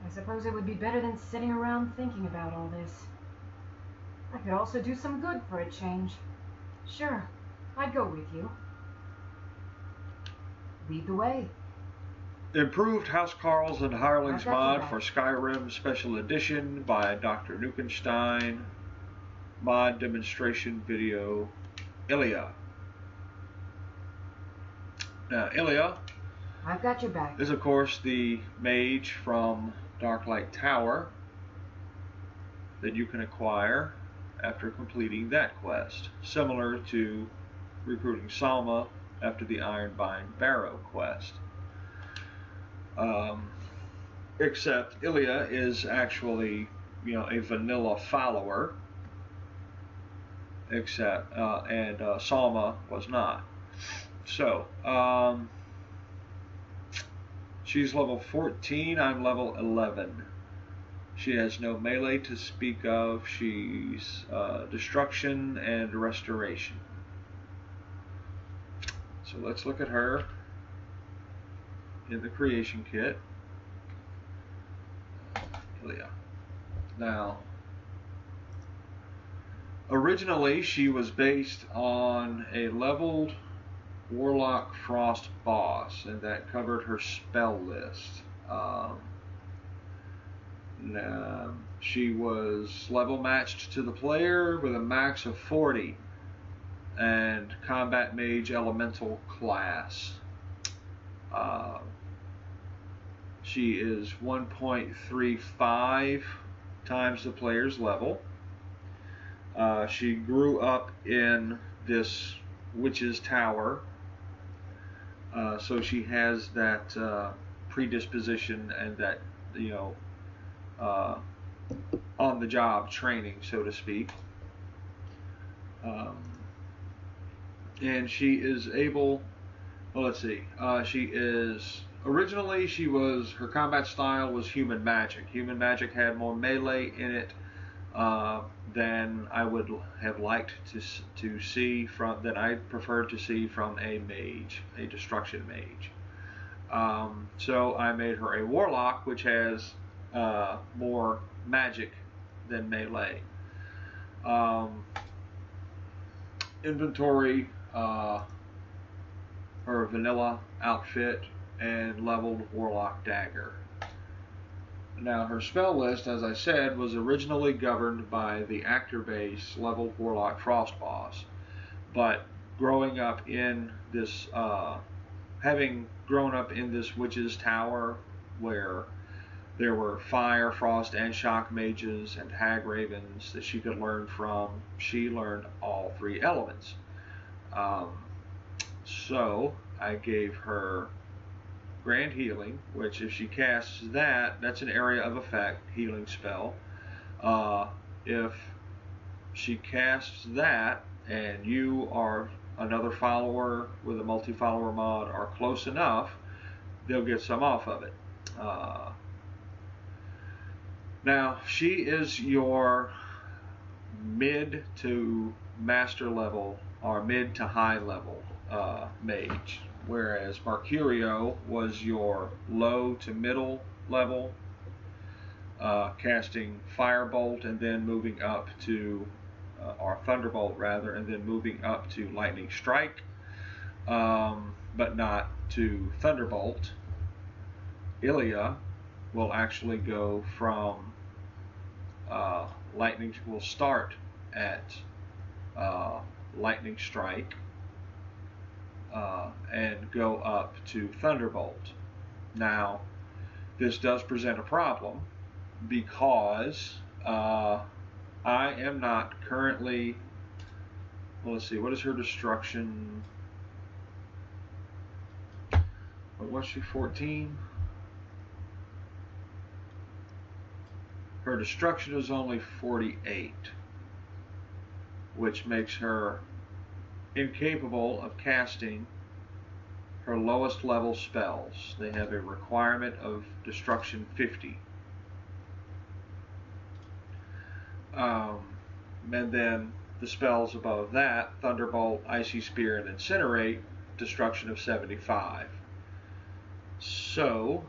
I suppose it would be better than sitting around thinking about all this. I could also do some good for a change. Sure, I'd go with you. Lead the way. Improved Housecarls and Hirelings I've got mod your back. for Skyrim Special Edition by Dr. Nukenstein. Mod demonstration video, Illia. Now, Illia I've got your back. is, of course, the mage from Darklight Tower that you can acquire after completing that quest, similar to recruiting Salma after the Ironbind Barrow quest. Except Illia is actually, a vanilla follower, except and Salma was not. So she's level 14. I'm level 11. She has no melee to speak of. She's destruction and restoration. So let's look at her in the creation kit. Illia. Now, originally she was based on a leveled Warlock Frost boss, and that covered her spell list. Now, she was level matched to the player with a max of 40 and combat mage elemental class. She is 1.35 times the player's level. She grew up in this witch's tower, so she has that predisposition and that, on-the-job training, so to speak. And she is able, well, let's see, originally her combat style was human magic. Human magic had more melee in it than I would have liked to see than I preferred to see from a mage, a destruction mage. So I made her a warlock, which has more magic than melee. Inventory, her vanilla outfit, and leveled warlock dagger. Now, her spell list, as I said, was originally governed by the actor base leveled warlock frost boss, but growing up in this, having grown up in this witch's tower where there were fire, frost, and shock mages and hag ravens that she could learn from, she learned all three elements. So I gave her Grand Healing, which if she casts that's an area of effect healing spell. If she casts that and you are another follower with a multi-follower mod are close enough, they'll get some off of it. Now, she is your mid to master level or mid to high level mage, whereas Mercurio was your low to middle level, casting Firebolt and then moving up to, or Thunderbolt rather, and then moving up to Lightning Strike, but not to Thunderbolt. Illia will actually go from will start at Lightning Strike and go up to Thunderbolt. Now, this does present a problem because I am not currently, well, let's see, what is her destruction? What was she, 14? Her destruction is only 48, which makes her incapable of casting her lowest level spells. They have a requirement of destruction 50. And then the spells above that, Thunderbolt, Icy Spear, and Incinerate, destruction of 75. So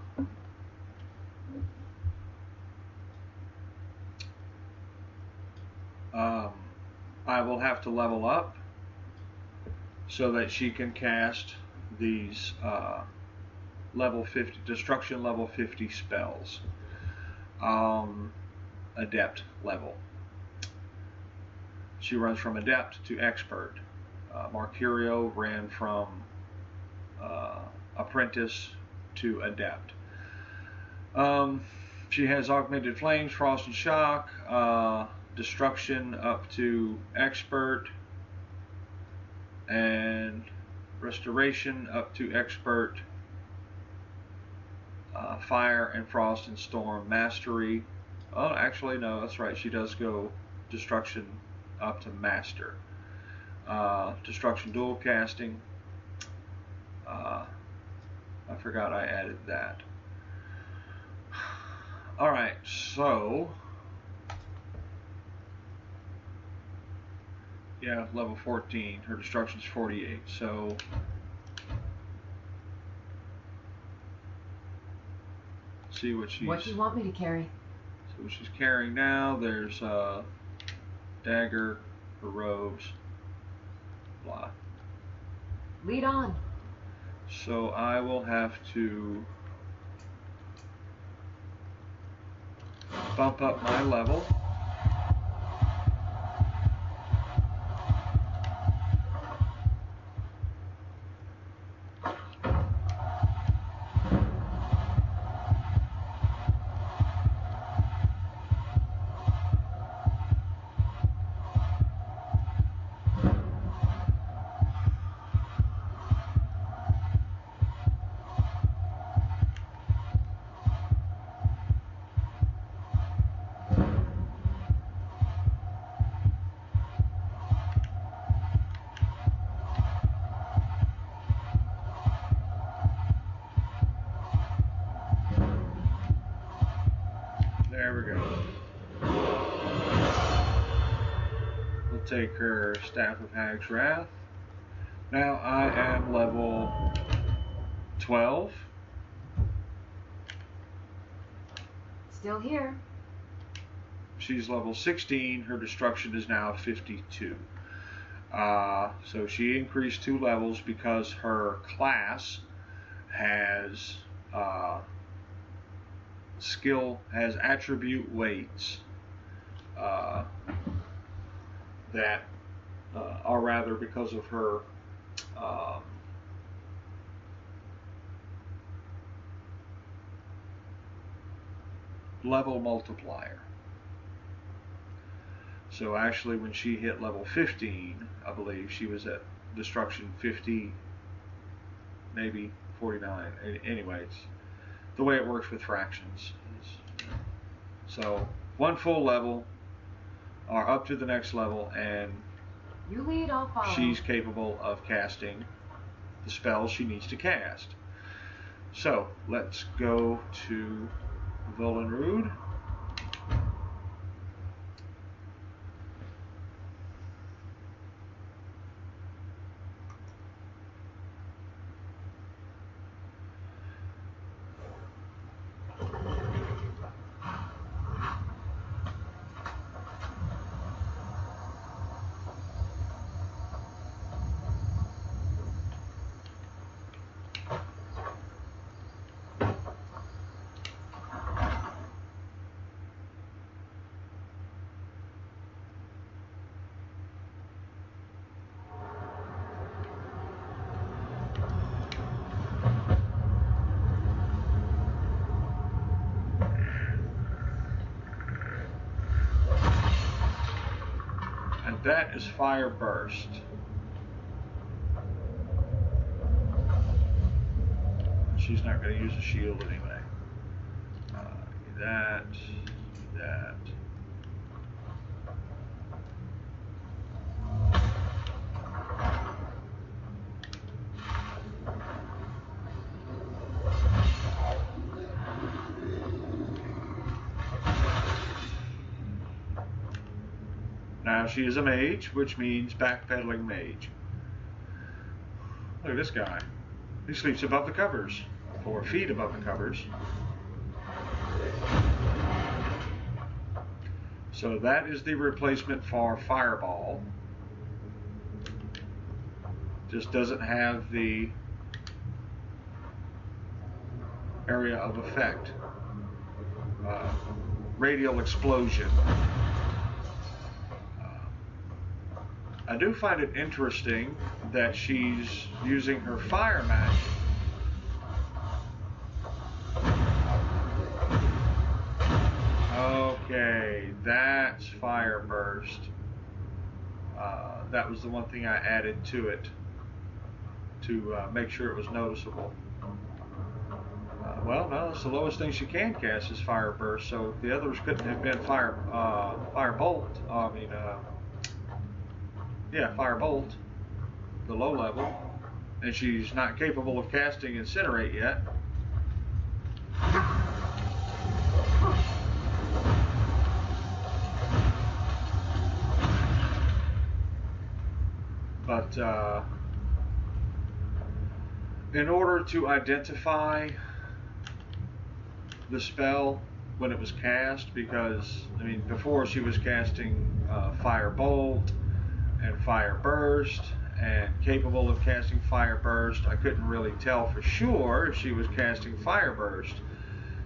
I will have to level up so that she can cast these level 50 destruction level 50 spells. Adept level. She runs from adept to expert. Marcurio ran from apprentice to adept. She has augmented flames, frost and shock, destruction up to expert, and restoration up to expert, fire and frost and storm mastery. Oh, actually no, that's right, she does go destruction up to master. Destruction dual casting, I forgot I added that. Alright, so yeah, level 14, her destruction's 48, so see what she's... What do you want me to carry? So what she's carrying now, there's dagger, her robes, blah. Lead on. So I will have to bump up my level. There we go. We'll take her Staff of Hag's Wrath. Now I am level 12. Still here. She's level 16. Her destruction is now 52. So she increased 2 levels because her class has has attribute weights that are rather because of her level multiplier. So actually when she hit level 15, I believe she was at destruction 50, maybe 49. Anyways, the way it works with fractions is, so one full level or up to the next level, and you lead, I'll follow. She's capable of casting the spells she needs to cast. So let's go to Volenrude. That is Fire Burst. She's not going to use a shield anyway. That. Now she is a mage, which means backpedaling mage. Look at this guy. He sleeps above the covers, 4 feet above the covers. So that is the replacement for Fireball. Just doesn't have the area of effect. Radial explosion. I do find it interesting that she's using her fire magic. Okay, that's Fire Burst. That was the one thing I added to it to make sure it was noticeable. Well, no, it's the lowest thing she can cast is Fire Burst, so the others couldn't have been Fire Bolt. Fire Bolt, the low level, and she's not capable of casting Incinerate yet. But in order to identify the spell when it was cast, because I mean before she was casting Fire Bolt and Fire Burst and capable of casting Fire Burst, I couldn't really tell for sure if she was casting Fire Burst,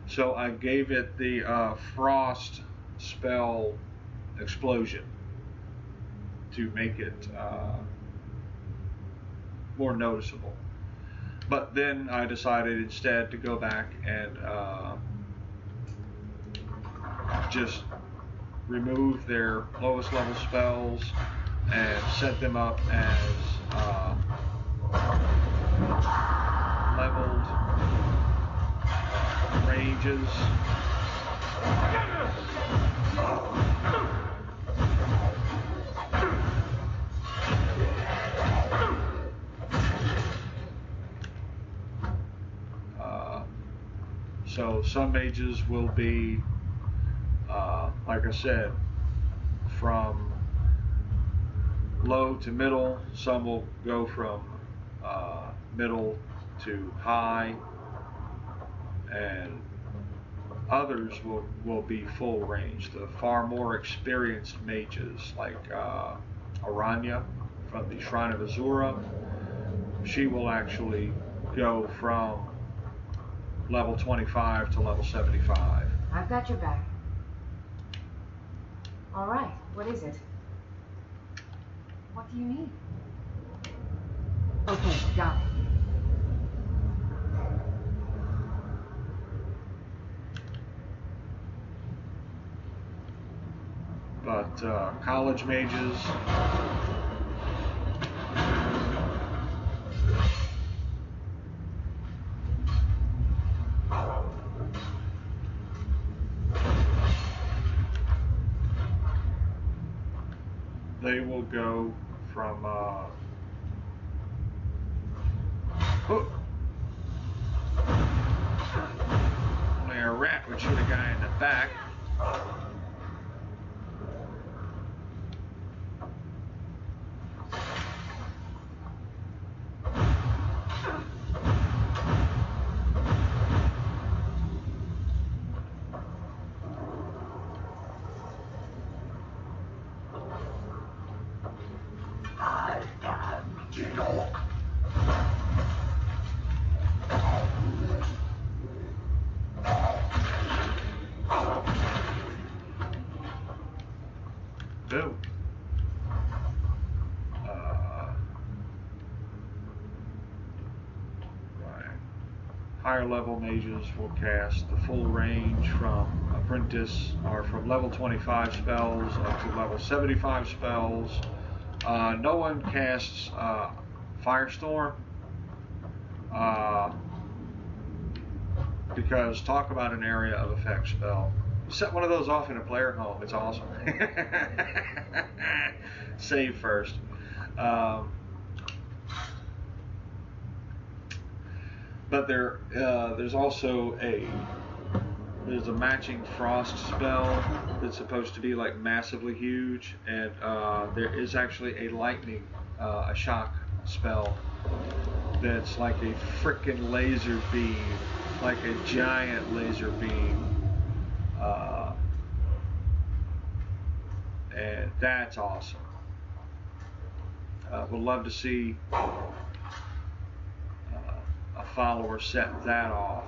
so I gave it the Frost spell Explosion to make it more noticeable. But then I decided instead to go back and just remove their lowest level spells and set them up as leveled ranges. So some mages will be, like I said, from low to middle. Some will go from middle to high, and others will be full range. The far more experienced mages, like Aranya from the Shrine of Azura, she will actually go from level 25 to level 75. I've got your back. All right, what is it? What do you need? Okay, got it. But college mages, they will go from only a rat would shoot a guy in the back. Boom. Right. Higher level mages will cast the full range from apprentice, or from level 25 spells up to level 75 spells. No one casts Firestorm, because talk about an area of effect spell. Set one of those off in a player home. It's awesome. Save first. But there's also there's a matching frost spell that's supposed to be like massively huge, and there is actually a lightning, a shock spell that's like a frickin' laser beam, like a giant laser beam. and that's awesome. Would love to see a follower set that off.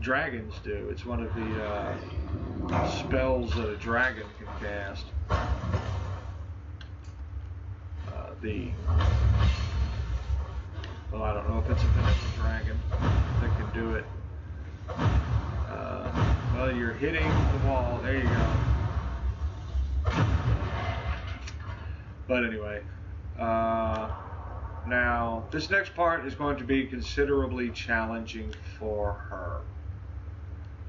Dragons do. It's one of the spells that a dragon can cast. Well, I don't know if it's a vanilla dragon that can do it. Well, you're hitting the wall. There you go. But anyway, now this next part is going to be considerably challenging for her.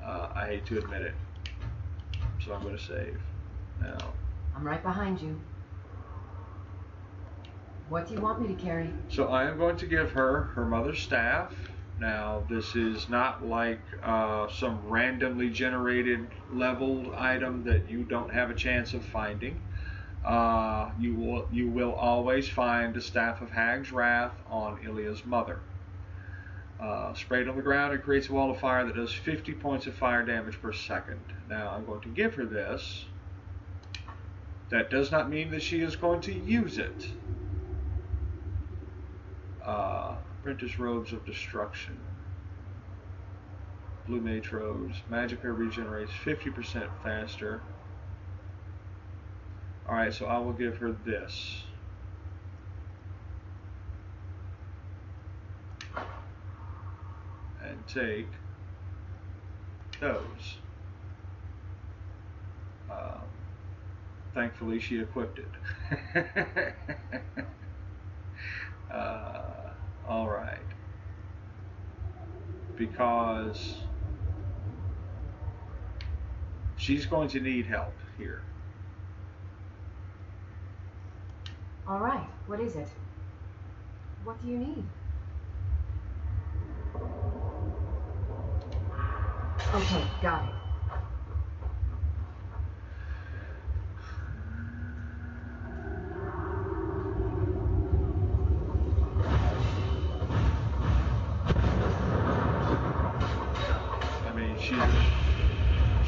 I hate to admit it. So I'm going to save. Now. I'm right behind you. What do you want me to carry? So I am going to give her her mother's staff. Now, this is not like some randomly generated leveled item that you don't have a chance of finding. You will always find the Staff of Hag's Wrath on Illia's mother. Sprayed on the ground, it creates a wall of fire that does 50 points of fire damage per second. Now, I'm going to give her this. That does not mean that she is going to use it. Apprentice Robes of Destruction. Blue Mage Robes. Magicka regenerates 50% faster. Alright, so I will give her this. And take those. Thankfully, she equipped it. Alright. Because she's going to need help here. Alright, what is it? What do you need? Okay, got it.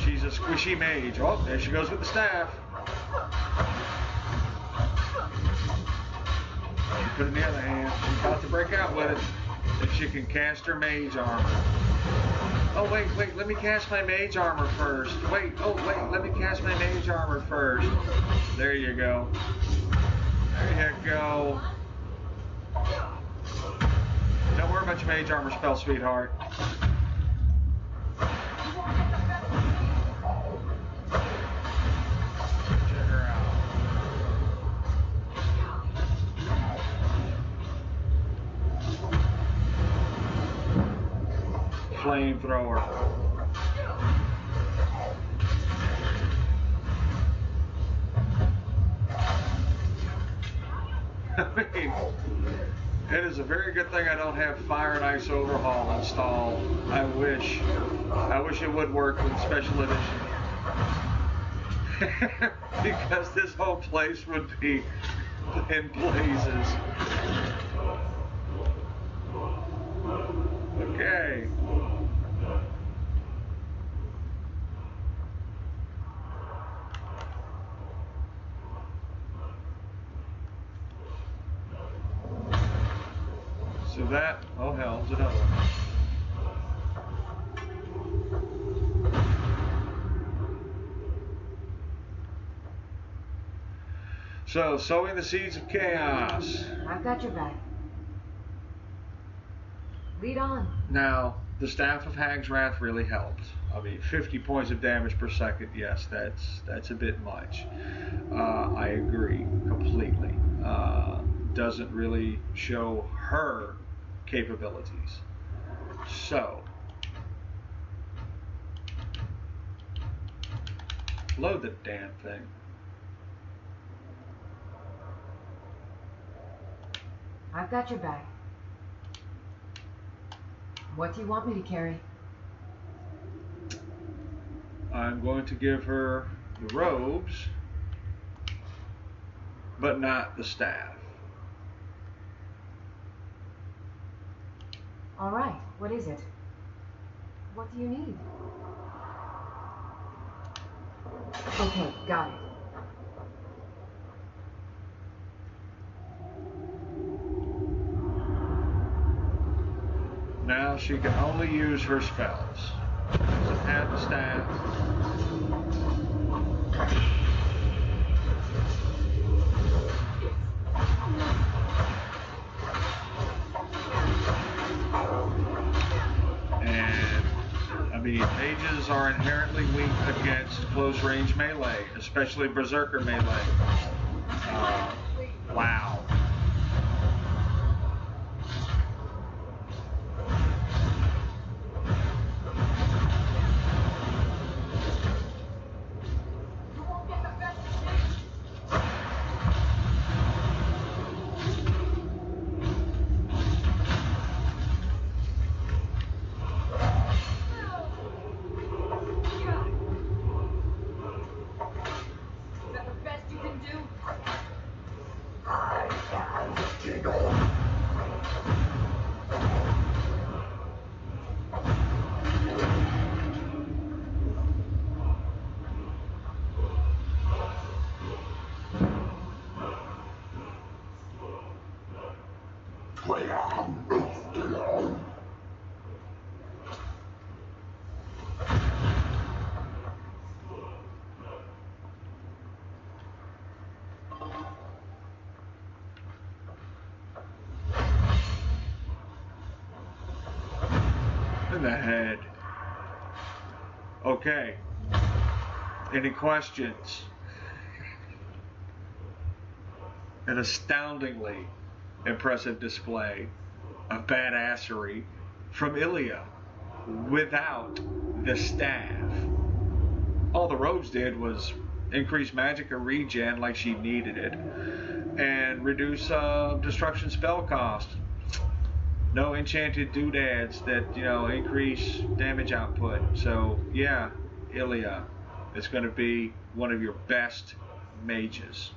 She's a squishy mage. Oh, there she goes with the staff. She put it in the other hand. She's about to break out with it. If she can cast her mage armor. Oh, wait, let me cast my mage armor first. Wait, let me cast my mage armor first. There you go. There you go. Don't worry about your mage armor spell, sweetheart. Flamethrower. I mean, it is a very good thing I don't have Fire and Ice Overhaul installed. I wish it would work with Special Edition. Because this whole place would be in blazes. Okay. So that, oh hell, there's another one. So, sowing the seeds of chaos. I've got your back. Lead on. Now, the Staff of Hag's Wrath really helped. I mean, 50 points of damage per second, yes, that's a bit much. I agree completely. Doesn't really show her capabilities. So, load the damn thing. I've got your back. What do you want me to carry? I'm going to give her the robes, but not the staff. All right, what is it? What do you need? Okay, got it. Now she can only use her spells. Doesn't have the staff. Mages are inherently weak against close range melee, especially berserker melee. Wow. In the head. Okay. Any questions? An astoundingly impressive display of badassery from Illia without the staff. All the robes did was increase magicka regen like she needed it and reduce destruction spell cost. No enchanted doodads that, increase damage output. So, yeah, Illia is going to be one of your best mages.